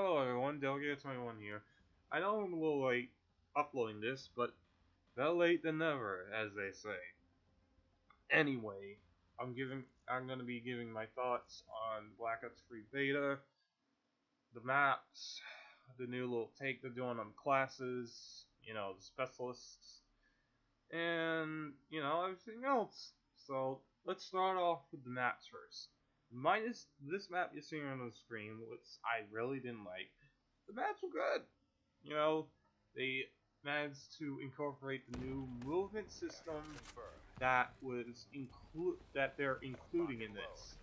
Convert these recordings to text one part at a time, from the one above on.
Hello everyone, devilgear21 here. I know I'm a little late uploading this, but better late than never, as they say. Anyway, I'm gonna be giving my thoughts on Black Ops 3 Beta, the maps, the new little take they're doing on classes, the specialists, and, everything else. So, let's start off with the maps first. Minus this map you're seeing on the screen, which I really didn't like. The maps were good. They managed to incorporate the new movement system that they're including in this.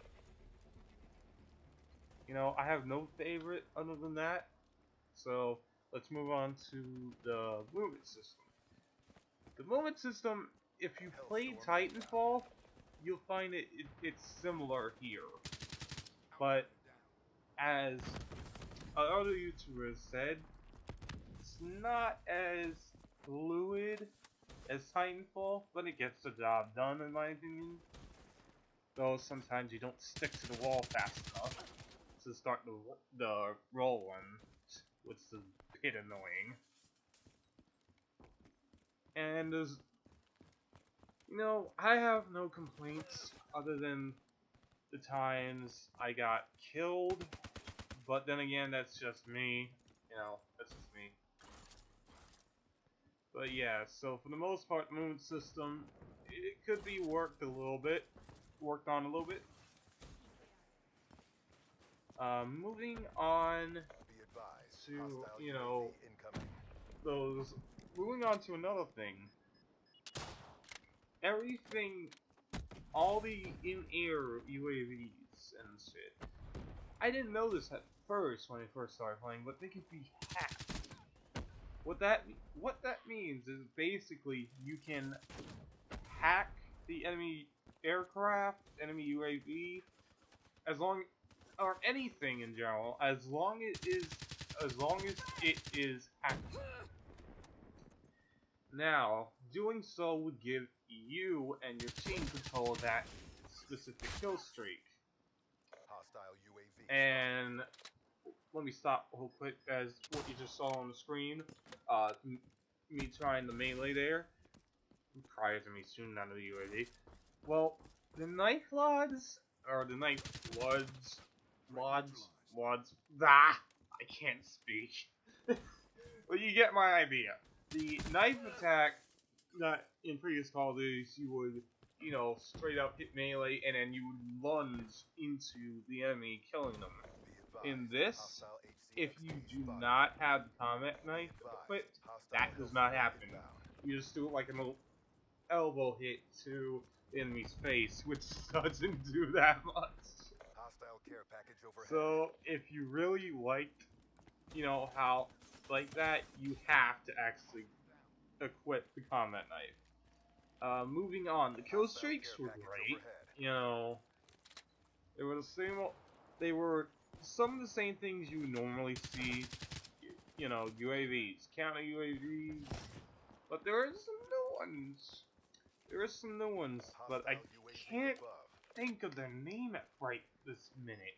I have no favorite other than that. So let's move on to the movement system. The movement system, if you played Titanfall, you'll find it's similar here. But as other YouTubers said, it's not as fluid as Titanfall, but it gets the job done in my opinion. Though sometimes you don't stick to the wall fast enough to start the roll one, which is a bit annoying. And there's, I have no complaints other than the times I got killed, but then again, that's just me. That's just me. But yeah, so for the most part, the movement system, it could be worked on a little bit. Moving on to, moving on to another thing. Everything, all the in-air UAVs and shit. I didn't know this at first when I first started playing, but they could be hacked. What that means is basically you can hack the enemy aircraft, enemy UAV, or anything in general, as long as it is hacked. Now, doing so would give you and your team control of that specific kill streak. And let me stop real quick, as what you just saw on the screen, me trying the melee there, prior to me shooting out of the UAV. Well, the knife mods, or the knife mods, I can't speak. But you get my idea. The knife attack, that in previous Call of Duty, you would, straight up hit melee, and then you would lunge into the enemy, killing them. In this, if you do not have the combat knife equipped, that does not happen. You just do it like a little elbow hit to the enemy's face, which doesn't do that much. So, if you really liked, how like that, you have to actually equip the combat knife. Moving on, the kill streaks were great. They were some of the same things you normally see. UAVs, counter UAVs, but there are some new ones. But I can't think of their name right this minute.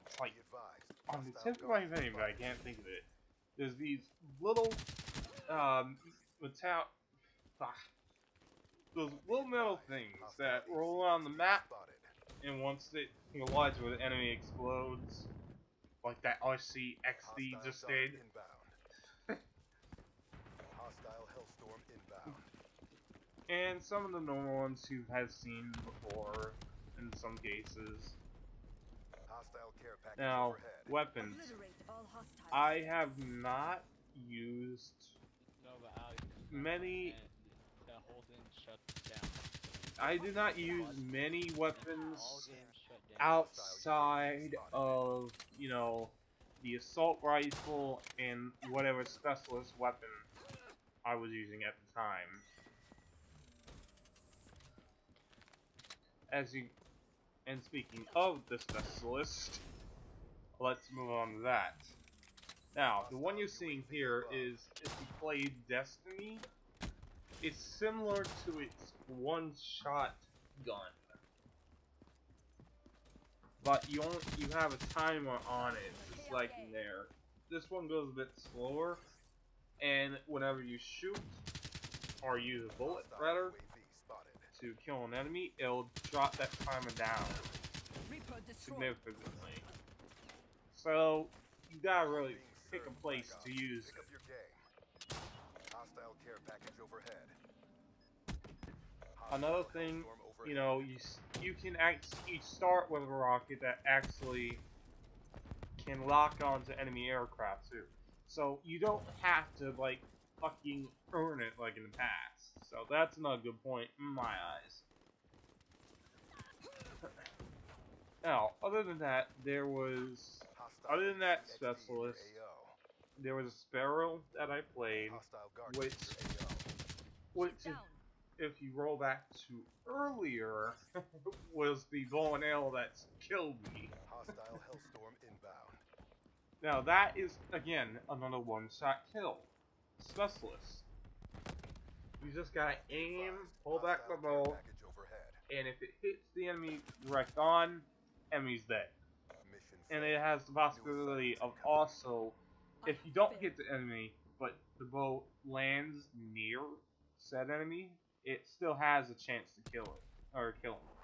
It's like on the tip of my tongue, but I can't think of it. There's these little those little metal things that roll around the map, and once it collides with the enemy, explodes, like that RCXD just did. And some of the normal ones you have seen before, in some cases. Now, weapons. I have not used many. I did not use many weapons outside of, the assault rifle and whatever specialist weapon I was using at the time. And speaking of the specialist, let's move on to that. Now, the one you're seeing here is, if you played Destiny, it's similar to its one-shot gun. But you have a timer on it to disliking there. This one goes a bit slower, and whenever you shoot, or use a bullet, rather, to kill an enemy, it'll drop that timer down significantly. So, you gotta really pick a place to use it. Another thing, you know, you can start with a rocket that actually can lock onto enemy aircraft too. So you don't have to like fucking earn it like in the past. So that's another good point in my eyes. Now, other than that specialist, there was a Sparrow that I played, which if you roll back to earlier, was the bow and arrow that killed me. Now that is, again, another one-shot kill. Specialist. You just gotta aim, pull back the bow, and if it hits the enemy direct on, enemy's dead. And it has the possibility of also, if you don't hit the enemy, but the bow lands near said enemy, it still has a chance to kill it, or kill him.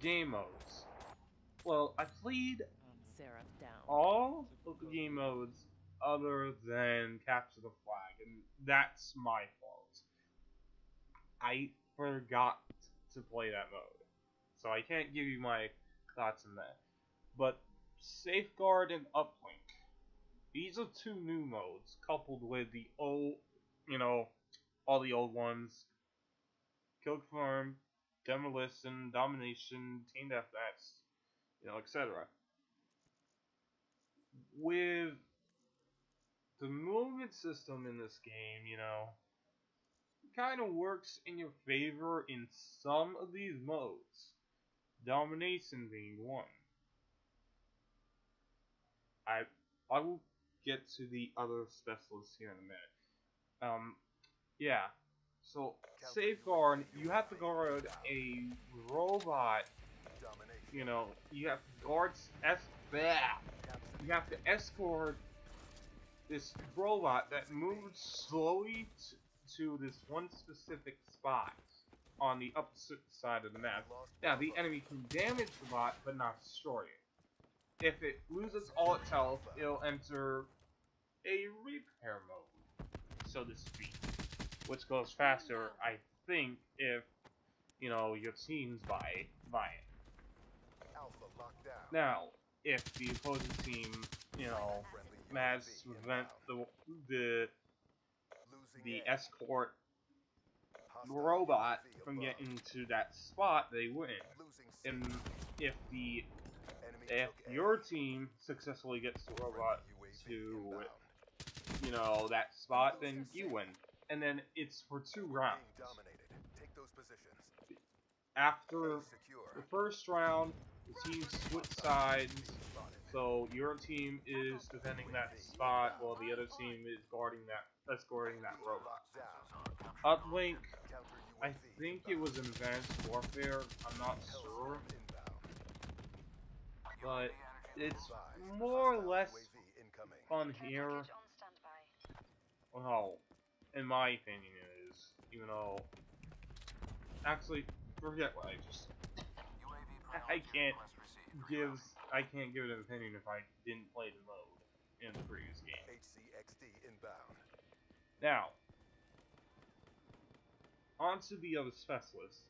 Game modes. Well, I played all of the game modes other than Capture the Flag, and that's my fault. I forgot to play that mode, so I can't give you my thoughts on that. But Safeguard and Uplink, these are two new modes, coupled with the old, you know, all the old ones. Kill Confirm, Demolition, Domination, Team Deathmatch, you know, etc. With the movement system in this game, you know, kind of works in your favor in some of these modes. Domination being one. I will get to the other specialists here in a minute. Yeah. So, Safeguard, you have to guard a robot, you know, you have to you have to escort this robot that moves slowly to this one specific spot on the opposite side of the map. Now, the enemy can damage the bot, but not destroy it. If it loses all its health, it'll enter a repair mode, so to speak, which goes faster, I think, if, you know, your team's by it. Now, if the opposing team, you know, manages to prevent the escort robot from getting to that spot, they win. And if your team successfully gets the robot to, you know, that spot, then you win. And then it's for 2 rounds. After the first round, the teams switch sides, so your team is defending that spot while the other team is escorting that robot. Uplink, I think it was Advanced Warfare, I'm not sure, but it's more or less fun here. Well, in my opinion it is, even though, actually, forget what I just said. I can't give an opinion if I didn't play the mode in the previous game. Now, onto the other specialists.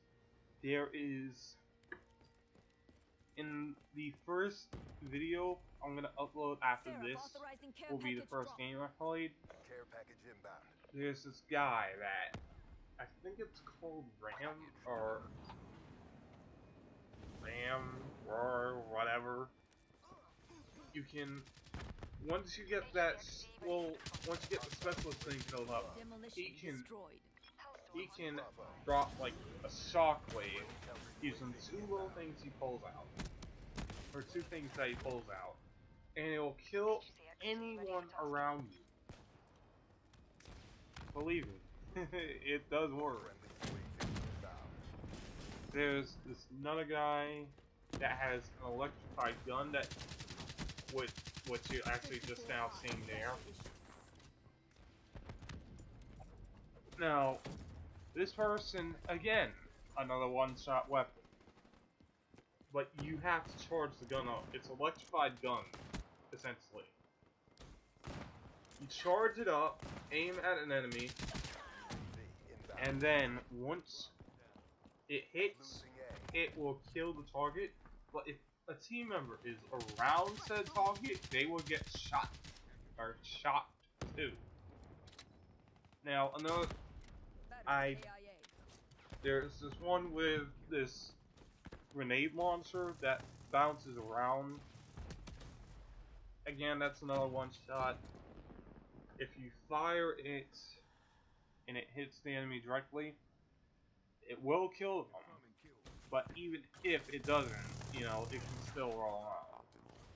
There is, in the first video I'm gonna upload after this, will be the first game I played. There's this guy that, I think it's called Ram, or whatever. You can, once you get the specialist thing filled up, he can drop like a shockwave using 2 little things he pulls out, or 2 things that he pulls out, and it will kill anyone around you. Believe me, it does work. There's this another guy that has an electrified gun that with what you're actually just now seeing there. Now, this person, again, another one-shot weapon. But you have to charge the gun up. It's an electrified gun, essentially. You charge it up, aim at an enemy, and then once it hits, it will kill the target. But if a team member is around said target, they will get shot. Or shot too. Now, there's this one with this grenade launcher that bounces around. Again, that's another one shot. If you fire it and it hits the enemy directly, it will kill them. But even if it doesn't, you know, it can still roll out.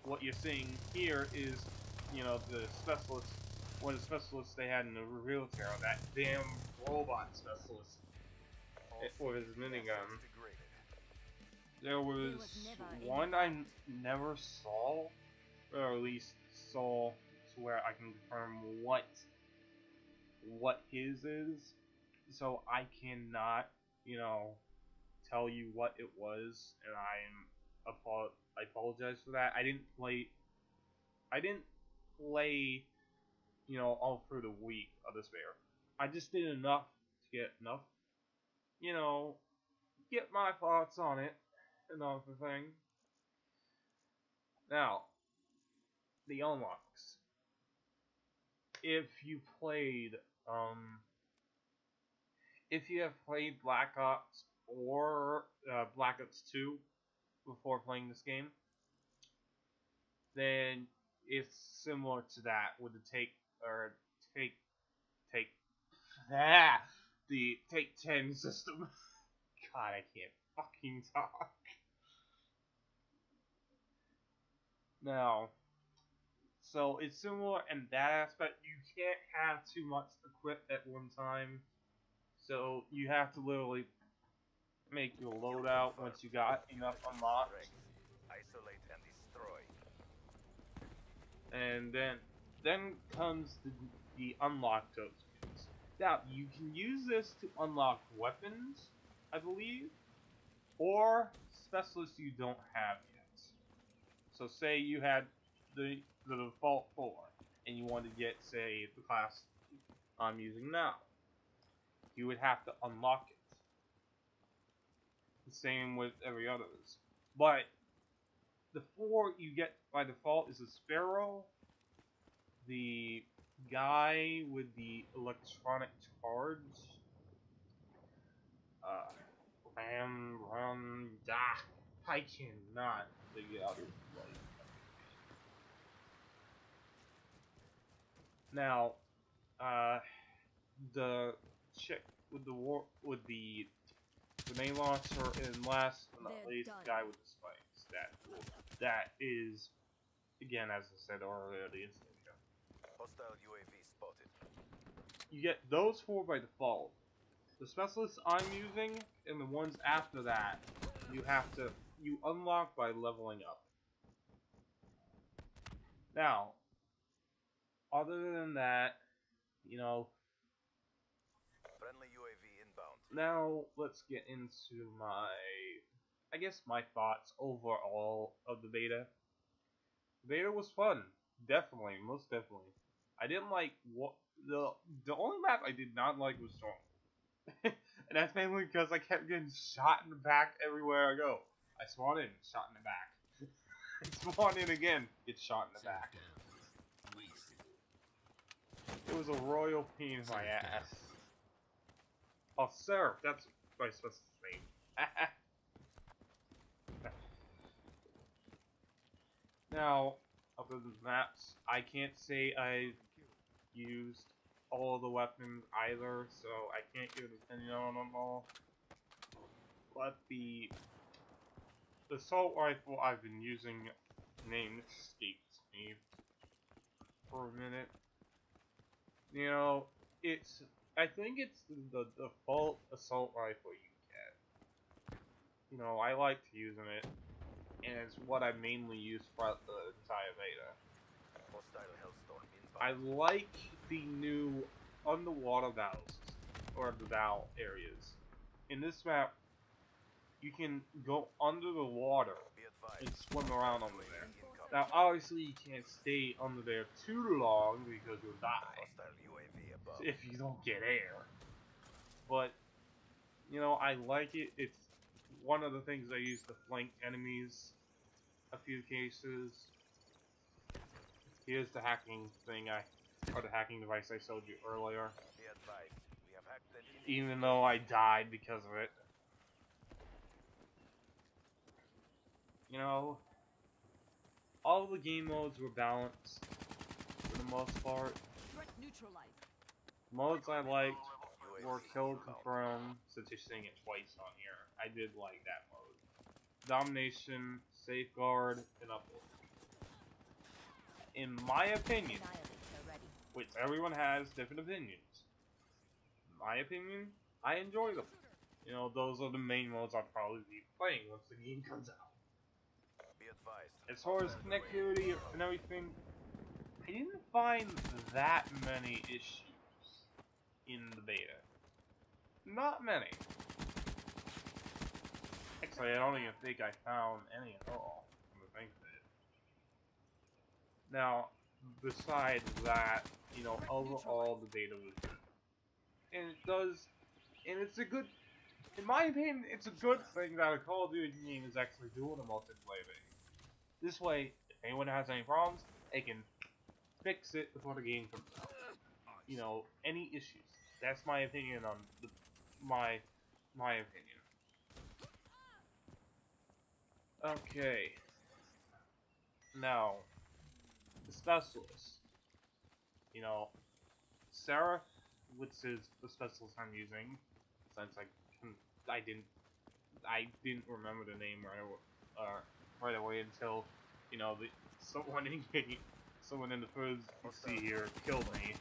What you're seeing here is, you know, the specialist, one of the specialists they had in the reveal tarot, that damn robot specialist with his minigun. There was one I never saw, or at least saw to where I can confirm what his is. So I cannot, you know, tell you what it was, and I apologize for that. I didn't play, you know, all through the week of this bear. I just did enough to get enough, you know, get my thoughts on it and everything. Now, the unlocks. If you have played Black Ops or Black Ops 2 before playing this game, then it's similar to that with the take 10 system. God, I can't fucking talk. Now, so it's similar in that aspect. You can't have too much equipped at one time, so you have to literally make your loadout once you got enough unlocked. Isolate and destroy. And then comes the unlock tokens. Now, you can use this to unlock weapons, I believe, or specialists you don't have yet. So say you had the default 4, and you want to get, say, the class I'm using now. You would have to unlock it. The same with every others. But the 4 you get by default is a Sparrow, the guy with the electronic charge, I cannot figure out his life. Now, the chick with the grenade launcher, and last but not least, the guy with the spikes. That is, again, as I said earlier, the installation. Hostile UAV spotted. You get those 4 by default. The specialists I'm using and the ones after that, you unlock by leveling up. Now, other than that, you know, friendly UAV inbound. now let's get into my thoughts overall of the beta. The beta was fun, definitely, most definitely. I didn't like the only map I did not like was Storm. And that's mainly because I kept getting shot in the back everywhere I go. I spawn in, shot in the back. I spawn in again, get shot in the back. It was a royal pain in my ass. Oh, sir, that's my specialist name. Now, other than maps, I can't say I've used all of the weapons either, so I can't give an opinion on them all. But the assault rifle I've been using, name escapes me for a minute. You know, I think it's the default assault rifle you get. You know, I liked using it. and it's what I mainly use throughout the entire beta. Hostile Hellstorm I inbound. like the new underwater valves, or the valve areas. In this map, you can go under the water Be advised. and swim around under UAV there. incoming. Now, obviously, you can't stay under there too long because you'll die Hostile UAV above. if you don't get air. But, you know, I like it. It's one of the things I use to flank enemies a few cases. Here's the hacking thing or the hacking device I showed you earlier. Be advised. We have hacked an enemy. Even though I died because of it. You know, all the game modes were balanced for the most part. Threat neutralized. Modes I liked UAV were Kill inbound. Confirm, since you're seeing it twice on here. I did like that mode. Domination, Safeguard, and Upload. In my opinion, Annihilate already. which everyone has different opinions, in my opinion, I enjoy them. You know, those are the main modes I'll probably be playing once the game comes out. Be advised. As far as Hostile connectivity UAV and everything, I didn't find that many issues in the beta. Not many. Actually, I don't even think I found any at all, from the think of it. Now, besides that, you know, overall the beta was good. And it does, and it's a good, in my opinion, it's a good thing that a Call of Duty game is actually doing a multiplayer thing. This way, if anyone has any problems, they can fix it before the game comes out. You know, any issues. That's my opinion on my opinion. Okay. Now, the specialist. You know, Sarah, which is the specialist I'm using, since I didn't remember the name right away until, you know, someone in the first you see here killed me.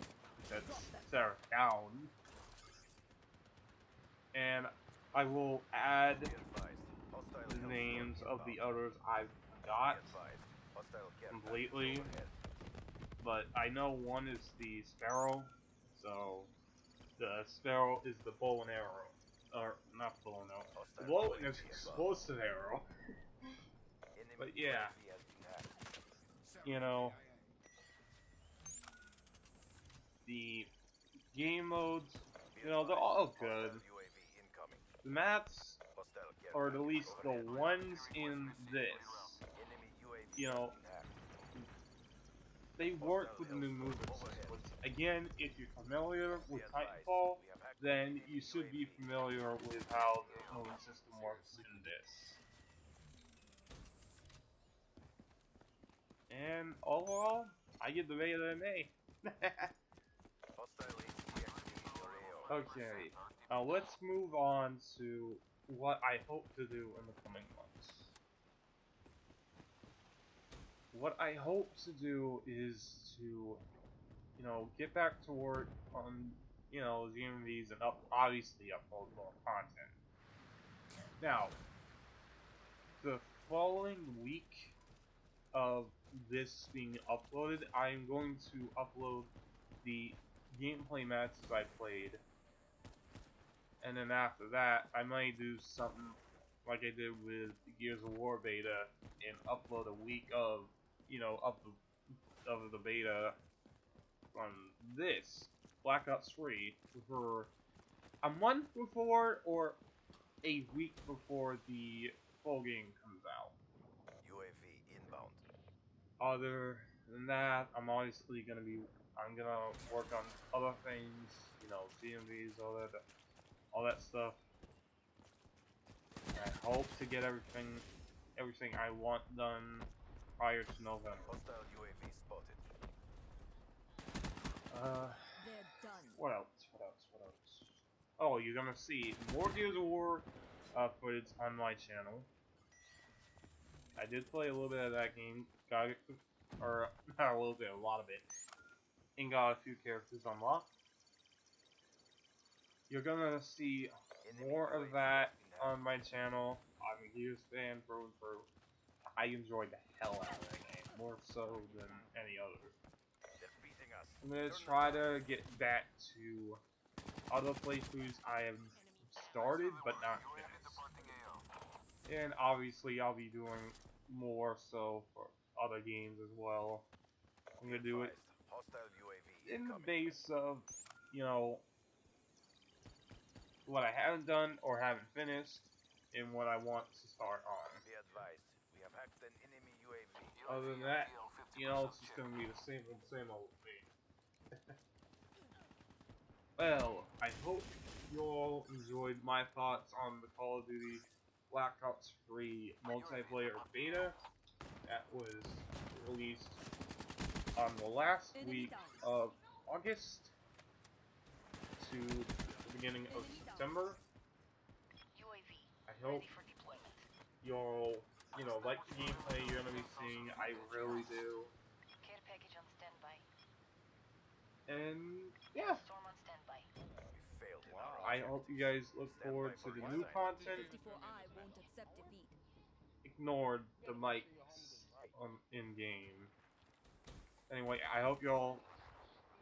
That's Sarah down. And I will add Be advised. Hostile the Hellstorm names of the inbound. others I've Be got advised. Hostile care completely, package overhead. but I know one is the Sparrow, so the Sparrow is the bow and arrow. Or, not bow and arrow. The bow and explosive arrow. Enemy But yeah, UAV has been hacked. you know, the game modes, Be you know, they're advised. all good. Hostile UAV incoming. The maps, Hostile care or at package least the overhead. ones in this, Enemy UAV you know, has been hacked. they work with the new movement system. Which, again, if you're familiar with Titanfall, then you should be familiar with how the movement system works in this. And overall, I give the beta an A. Hostile HCXD in your AO. Okay, now let's move on to what I hope to do in the coming months. What I hope to do is to, you know, get back to work on, you know, GMVs and obviously upload more content. Now, the following week of this being uploaded, I'm going to upload the gameplay matches I played, and then after that, I might do something like I did with the Gears of War beta and upload a week of, you know, of the beta on this Black Ops 3 for a month before or a week before the full game comes out. UAV inbound. Other than that, I'm gonna work on other things, you know, GMVs, all that stuff. I hope to get everything I want done prior to November. Hostile UAV spotted. They're done. What else? Oh, you're gonna see more Gears of War footage on my channel. I did play a little bit of that game, not a little bit, a lot of it, and got a few characters unlocked. You're gonna see more of that on my channel. I'm a Gears fan through and through. I enjoyed the hell out of that game, more so than any other. They're beating us. I'm gonna Turn the try fire. to get back to other playthroughs I have started but not finished. And obviously I'll be doing more so for other games as well. I'm gonna do it Advised. Hostile UAV in the incoming. base of, you know, what I haven't done or haven't finished, and what I want to start on. Be advised. We have hacked an enemy UAV. Other than that, you know, it's just gonna be the same old with me. Well, I hope you all enjoyed my thoughts on the Call of Duty Black Ops 3 multiplayer beta that was released on the last week of August to the beginning of September. I hope you'll, you know, like the gameplay you're gonna be seeing. I really do. Care package on standby. And yeah, Storm on standby. We failed in our I objective. hope you guys look Stand forward by to for the resupply. new content. T-54I won't accept defeat. Ignored the mics in game. Anyway, I hope y'all,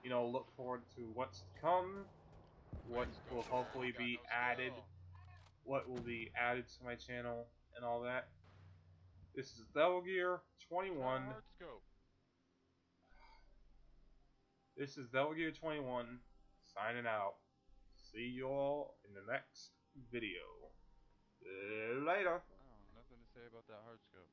you know, look forward to what's to come, what will hopefully be added, what will be added to my channel, and all that. This is devilgear 21. This is devilgear 21 signing out. See you all in the next video. Later. I don't know, nothing to say about that hard scope.